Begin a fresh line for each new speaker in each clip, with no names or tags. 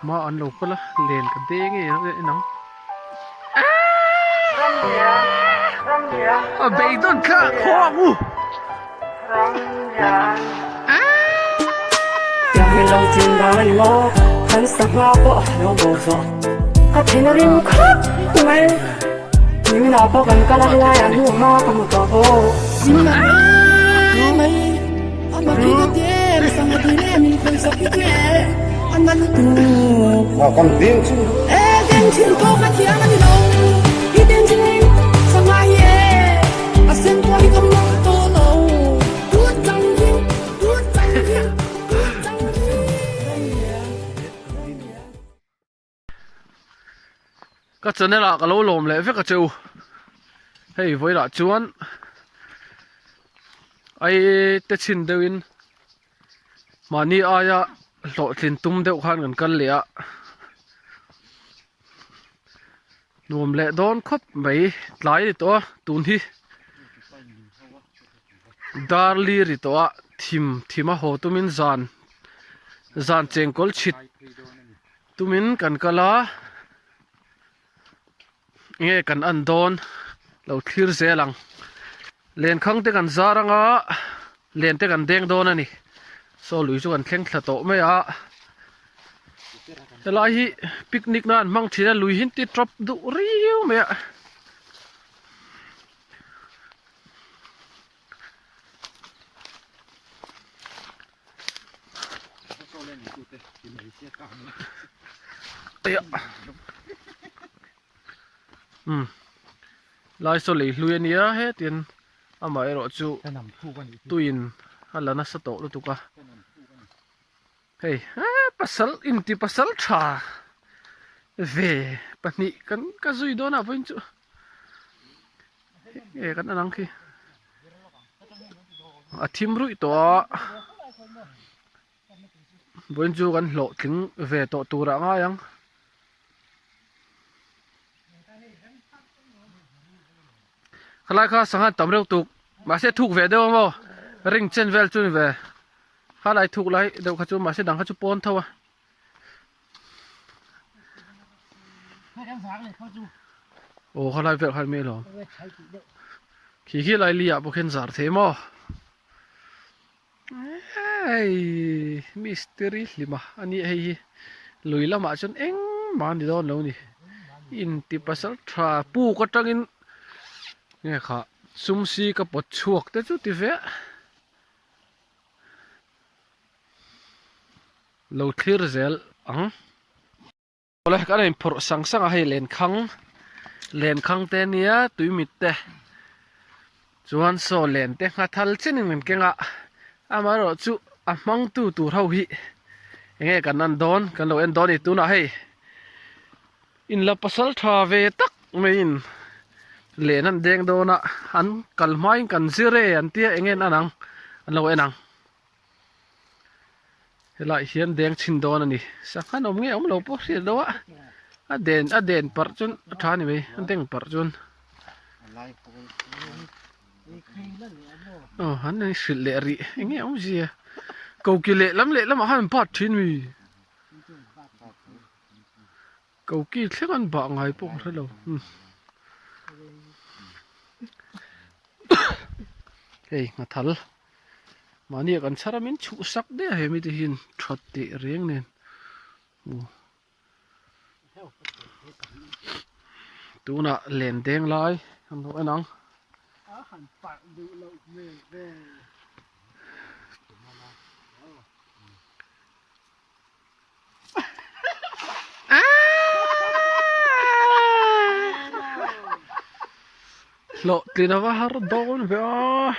มาอันลูกก็ละเล่นกันเด้งไงน้องเบย์ต้นข้าคอกูอยากให้เราจินได้หมดทันสักมาบ่เราบ่สนถ้าเธอไม่รู้ครับไม่มีน่าพอกันก็ละลายอันหัวมากcomo todoไม่ama vida dele sama dele me pensa que é ama tu
con dentro
dentro pouca que ama de novo e dentro sama ye acento ali como todo tudo também ก็จะเนี่ยละก็รู้ลมเลยเพื่อกระจูเฮ้ยไว้ละจวนไอ้เตชินเดวินมานี่อายะโหลดสินตุ้มเดียวกันกันเลยอะรวมเละโดนครบไปหลายตัวตุนที่ดาร์ลีริตัวทีมโหตุมินจานเจงกอลชิดตุมินกันกะลาเงี้ยกันอันโดนเราคลีร์เซลังเลียนข้างเตกันซารังอ่ะเลียนเตกันเด้งโดนนี่โซลุยจุกันเข่งขะโตไม่อ่ะแต่ละฮีปิกนิกนั่นมั่งทีนั้นลุยหินติดทรอปดุริวไม่อ่ะลายโซลีลุยเนียเฮตินอามาเอโรจูตุยนฮัลลานัสโตลุตุกะเฮ้ยปัสสลอินติปัสสลชาเวปนิกันก็ซุยโดนะเพิ่นจูกันนังคีอาทิมรุยตัวเพิ่นจูกันโหลถึงเวโตตูระง่ายังขลายข้าสังหารตำรวจถูกมาเสียถูกเวเดียวมั้งริงเชนเวลจุนเวข้าไล่ถูกไล่เดี๋ยวข้าจูมาเสียดังข้าจูปนเท่าไหร่โอ้ข้าไล่เวลข้าไม่หรอกขี้ไล่เลียบุกเห็นสารเทมอเฮ้ยมิสเตอรี่ลิมาอันนี้เฮ้ยลุยละมาจนเอ็งมันดีโดนแล้วนี่อินติปัสสาวะทราปูก็จังอินเนี่ยค่ะซุ่มซีกับปวดชวกแต่จุดที่เวะเราคลีร์เซลเลยก็เลยพอสังให้เลนคังเตเนียตุยมิดเตจวนโซเลนเตงทัลเชนิงเก่งอ่ะอามาโรจูอามังตูเท่าหิยังไงกันนั่นโดนกันเราเอ็นโดนอีตัวน่ะให้อินลับปัสสาวะทราเวตักไม่อินเลนันเด้งโดนะอันกัลไม้กันซิเรอันเตี้ยเองนั่นนังอันเราเองนังเฮล่าเฮียนเด้งชินโดนันนี่สักขนมเงี้ยเราพอเสียดวะอเด่นปัจจุนทานี่ไหมอันเด้งปัจจุนฮันนี่สิเลรีเงี้ยเสียกูกิเลล้ำมาให้มันปัดทิ้งมีกูกิเท่ากันบ้างไงพวกเราเฮ้ยมาทัลมาเนี่ยกันสารมินชุสักเดียเฮมิที่หินชัดติเรียงเนี่ยตัวน่ะเล่นเด้งลายทำตัวไอ้นังโลตีนว่าฮาร์ดโดนเว้ย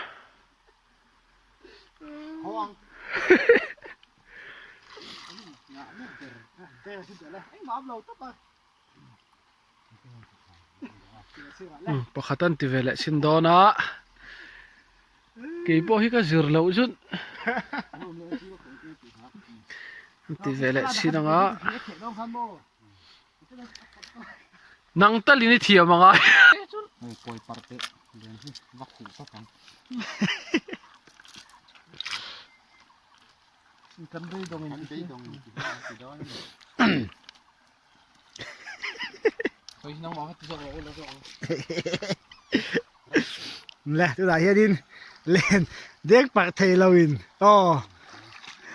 ปะขัดตันที่เวลชินโดนะกี่พวกที่ก็จิรเลวจุนที่เวลชินงะนังตะลินิเทียมังไง
ไม่ปล่อยปาร์ตี้เดี๋ยวที่วักขู่สักครั้งกันด้วยตรงนี้
nang ma tu so o lo so
แหละตัวไหนเฮียดินเล่นเด็กปากเทลวินอ๋อ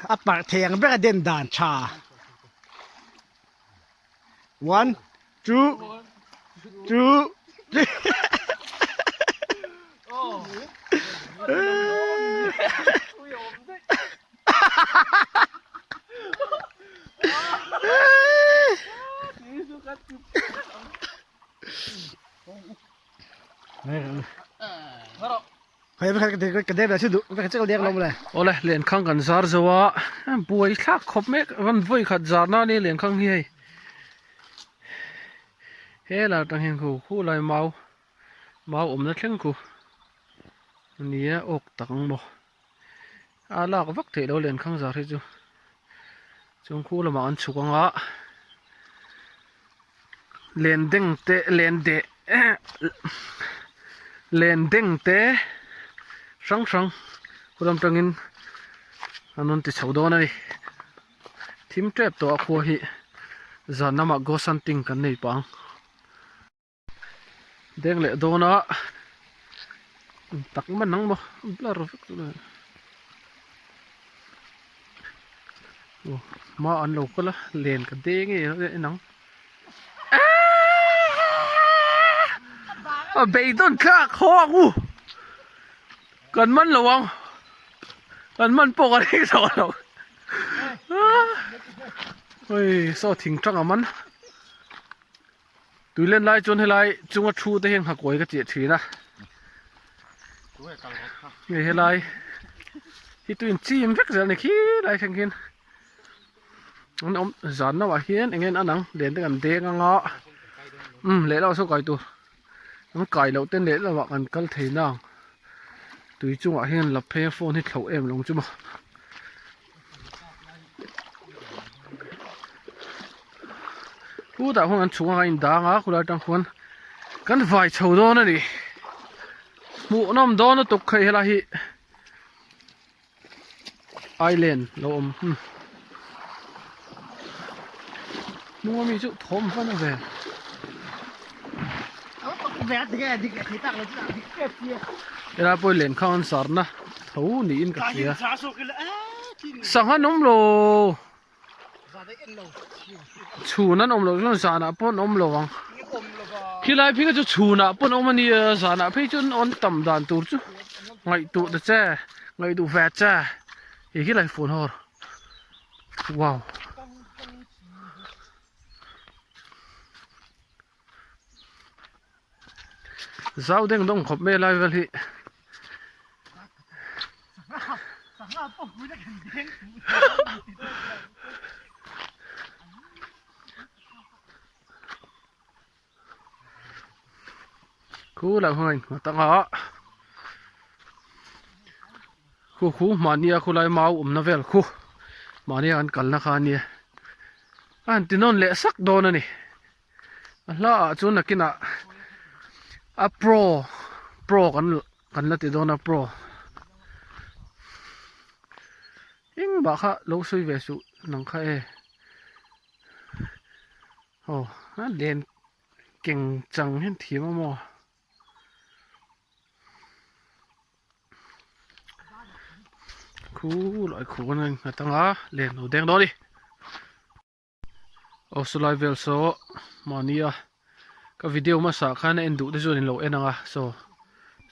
อ่ะปากเทงเบกเด่นด่านชา one two twoเฮ้ยไม่ใช่กระเด็นเลยชื่อดุไม่ใช่กระเด็นลงเลย
โอ้เลยเรียนข้างกันซาร์จัวบวยทักขบเมกวันบวยขัดจารน่านี่เรียนข้างเฮียเฮ้เราตั้งเห็นคู่ลอยเมาอมนัดเล่นคู่นี่อกตังบ่ลากวักเทเราเรียนข้างซาร์ให้จูจงคู่ละมาอันชุกงะเรียนเด้งเตะเรียนเดะเรียนเด้งเตะสังคุณลำตังอินอันนั้นติดชาวดอนนี่ทีมเจ็บตัวขัวหิจานน้ำมักโกสันติงกันนี่ปังเด้งเละโดนอ่ะตักมันนั่งบ่บลาร์ฟิกเลยโอ้มาอันลูกก็ละเล่นกันเด้งไอ้นังเบย์ต้นข้าคอกูกันมันระวังกันมันปกติสอนเราเฮ้ยสอทิ้งจังอ่ะมันตุยเล่นไล่จนให้ไล่จงว่าชูได้เฮงหักไว้ก็เจียดทีนะนี่ให้ไล่ที่ตุยจีมรักเสียในขี้ไล่แข่งกินอันอมจานน่ะว่าเฮียนเงี้ยอันนังเล่นด้วยกันเด็กงอเละเราสู้ไก่ตัวมันไก่เราเต้นเละเราว่ากันกันเทน่งตุยจงว่าเฮียนหลับเพย์โฟนให้เขาเอ็มลงจุ๊บผู้แต่คนนั้นชงอะไรด่างอ่ะคุณอาจารย์คนกันไฟชาวโดนนี่หมู่น้ำโดนตกใครละฮิไอแลนด์เรามัวมีจุดทอมฟันอะไรเวลาไปเล่นข้าวสารนะเท่านี้อินกับเสียสังหารนมโลชูนั่นอมโลจนสานะปนอมโลวังขี้ไรพี่ก็จะชูนะปนอมมันนี่สานะพี่จนอ่อนต่ำด่านตูจูไงตูเจ้ไงตูแฟเจ้อีกขี้ไรฝนหอว้าวเจ้าเด้งต้องขบไม่ไรเวลีคู่ละห้อยตั้งอ่ะคู่มาเนี่ยคู่ไรเมานาเวลคู่มาเนี่ยอันกันนะคะเนี่ยอันที่นนเละสักโดนนี่แล้วจนนักกินอ่ะโปรกันละติโดนโปรยิ่งบ้าค่ะลูกช่วยเวสุนังค่ะโอ้เรียนเก่งจังเห็นทีมอคู่ลอยคู่นึงตั้งอ่ะเรียนหูแดงโดนดิโอ้สไลเวลโซมาเนี่ยก็วิดีโอมาสักคันเอ็นดูได้จนเห็นโลเอ็นอ่ะโซ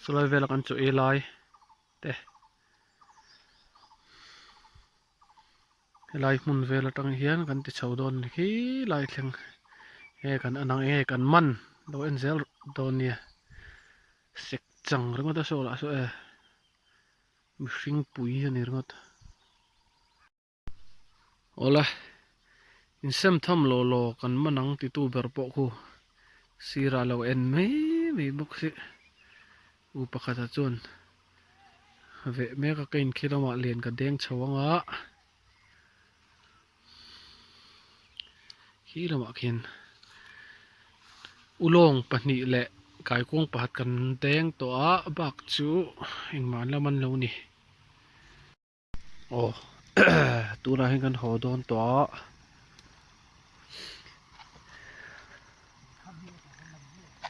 สไลเวลกันจุเอไลเด้ไลมุนเวลตั้งเฮียนกันติดชาวโดนขี้ไลแข่งกันอันนั้นกันมันโดนเซลโดนเนี่ยเสกจังเรื่องก็โซละโซมิชิงปุยนี่เรื่องก็โอ้ละอินเซมทำโลกันมันนั่งติดตู้เบอร์ปอกคูสีราเราไม่บุกสิอุปการะจนเวแม่ก็กินคิดว่าเรียนกับเด้งชาวงะขี้ละมากินอุลงปนิแหละกายกงปัดกันเด้งตัวบักจูเองมันแล้วมันแล้วนี่โอ้ ตัวเราเห็นกันหอโดนตัว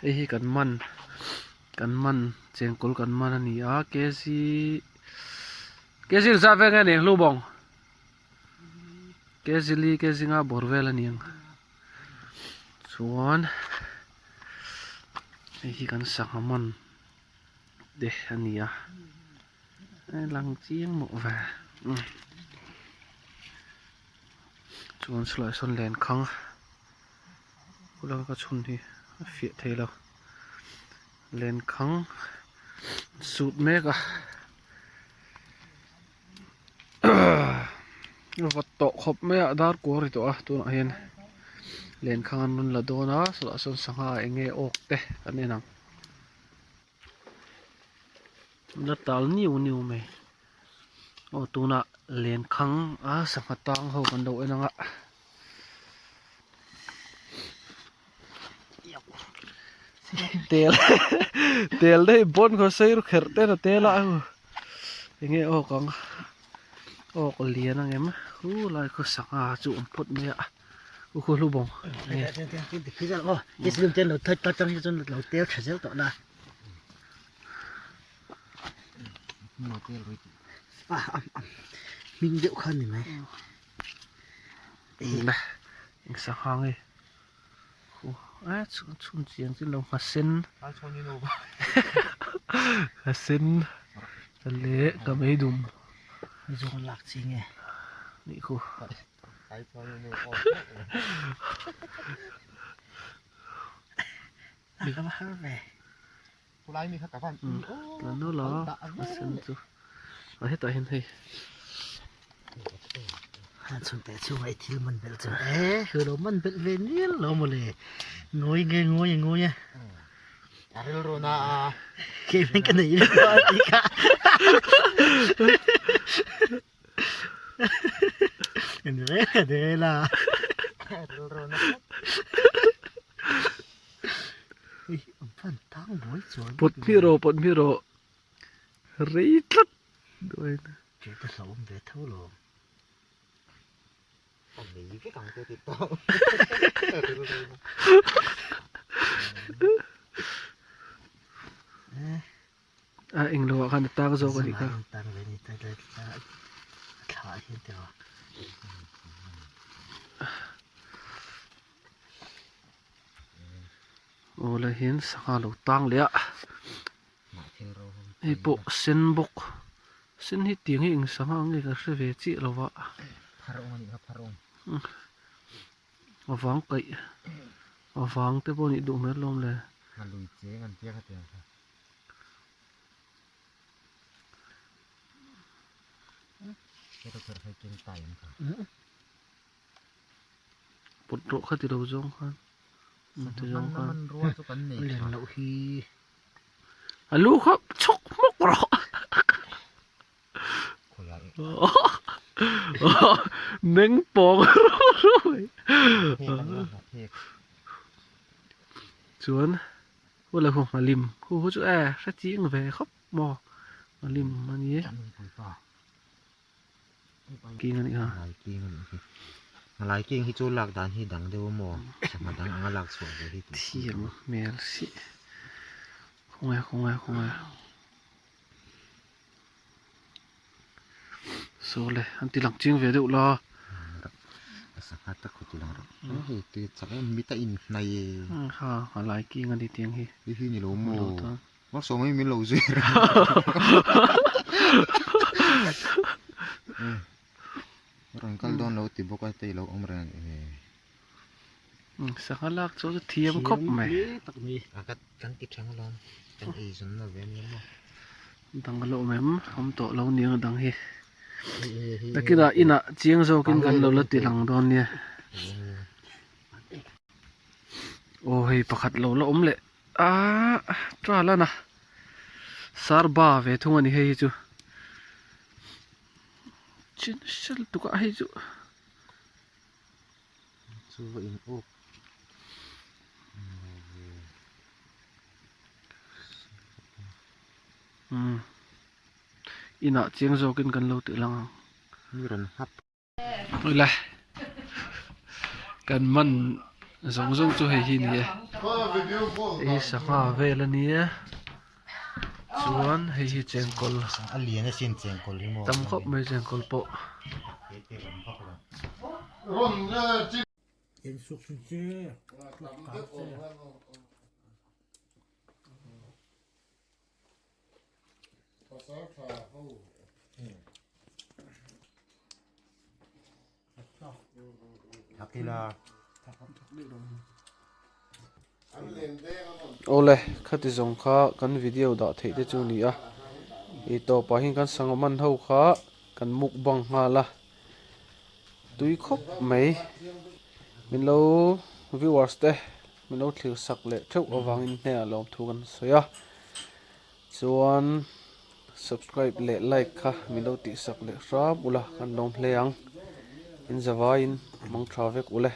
ไอ้ฮีกันมันเจียงกลกันมันอันนี้เกซีซาเวงเนี่ยลูบองเกซีงาบอร์เวลนี่ยังส่วนไอ้ฮีกันสังมันเดะอันนี้ไอ้ลังเจียงหมกแวส่วนสลายส่วนแลนคังกูเราก็ชนที่เฟียเทแล้วเลนคังสูตรเมกวัดโตขบเมะดาร์กูริตัวตัวนั้นเห็นเลนคังนุนละโดนะสละส่วนสังหาเองออกเตะกันนี่นังนัดตัลนิวไหมโอ้ตัวน่ะเลนคังสังหาตังเขากันดูเองอ่ะเตลได้บนเขาใส่รถเข็นเต้นเตลละยังไงออกกังออกเลียนอะไรมั้ยลายเขาสังอาจุ่มพดเมียคุณรู้บ้งนี่
คือจะยิ่งลืมเจนเราเธอตอนจังจนเราเตี้ยวเฉยๆต่อหน้ามีเยอะขึ้นไหม
นะยังสังหางเลยชุนเสียงที่เรามาเส้นมาเส้นทะเลก็ไม่ดุม
มีจุกหลักจริงไง
นี่คู
นี่ก็มาหาแม่
ผู้ร้ายมีข้าวกับฟัน
แล้วนู้นเหรอมาเส้นจูมาให้ต่อเห็นให้
ชนแต่ช่วยที่มันเป็นจุดคือเรามันเป็นเวนิลเราหมดเลยงอย
อะไรรู้นะ
เก็บเป็นกันไหนดีกว่าอีกอ่ะเห็นไหมเดี๋ยวล่ะ
รู้นะ
เฮ้ยพันตั้งบ่อยสวย
ปดพิโรรีทัดด้วยนะ
เจ้าสาวเด็ดเท่าหรอ
อันนี้ก็ต่างกันติดต่อ
เอ็งรู้ว่าคันตาก็โจกันดีกว่า
ตั้งเลยนี่ตั้งเลยขาเห็นเดียว
โอ้เลยเห็นสังหารตั้งเลยไอ้ปุ๊เส้นบกเส้นที่เตียงให้เอ็งสังหารนี่ก็คือเวจิแล้ววะ
พระองค์นี่ครับพระองค์
มาฟังไก่มาฟังแต่พวกนี้ดูเหมือนลมเลย
มันลุยเจ๊กันเตี้ยกันเตี้ยครับเราเกิดใครเก่งไต่ครับ
ปวดโรคเขาที่เราจงกัน
มันรัวสุกันนี่
เลี้ยงเราฮี
ลูกครับชกมกรอเน่งปองชวนว่าอะไรผมมาลิมคู่เขาจะสักจีงไปครับมอมาลิมมันนี้กินกันอีกฮะ
อะไรกินที่จูหลักดันที่ดังเดียวมอสมัยดังอังหลักสวยเลยที่
เทียมเมลสิคงไงโซ่เลยอันที่หลังจริงเวดูรอ
สักพักตะคุติลังรอเฮ้ยตีสักมีแต่อินใน
ค่ะอะไรกินกันที่เตียงฮี
ที่นี่รู้มั้งว่าสมัยมีเราสิรังกัลดอนเราติดบอกว่าตีเราอมแรง
สักลักโซ่เทียมครบไหม
กันติดช่างร้อนจังอีสันเราเว้นยังมั้ง
ดังกะโลแม่มผมโตเราเนียงดังฮีตะกี้น่ะอินะเจียงโซกินกันเราละติหลังดอนเนี่ยโอ้ยประคัดเราละอมเลยจ้าแล้วนะสารบ้าเวทุงอันนี้ให้จูชินชัลตุกะให้จู
อินโอก
อินะเจียงโซกินกันเราติหลัง
นี่รันฮับ
นี่แหละกันมัน zong zong chu hei hi ni e sanga vel ania chuan hei hi chengkol
a lian a sin chengkol hi mo
tam khop mai chengkol po
Em suk su che.
Hakila
ole khati zong kha kan video da thei te chu ni a e to pa hin kan sangoman ho kha kan mukbang nga la tui khop mai min lo viewers te min lo thlir sak le theu awang in hne alom thu kan soya chuan subscribe le like kha min lo ti sak le ram ula kan lom hleang in zawain mong travek ule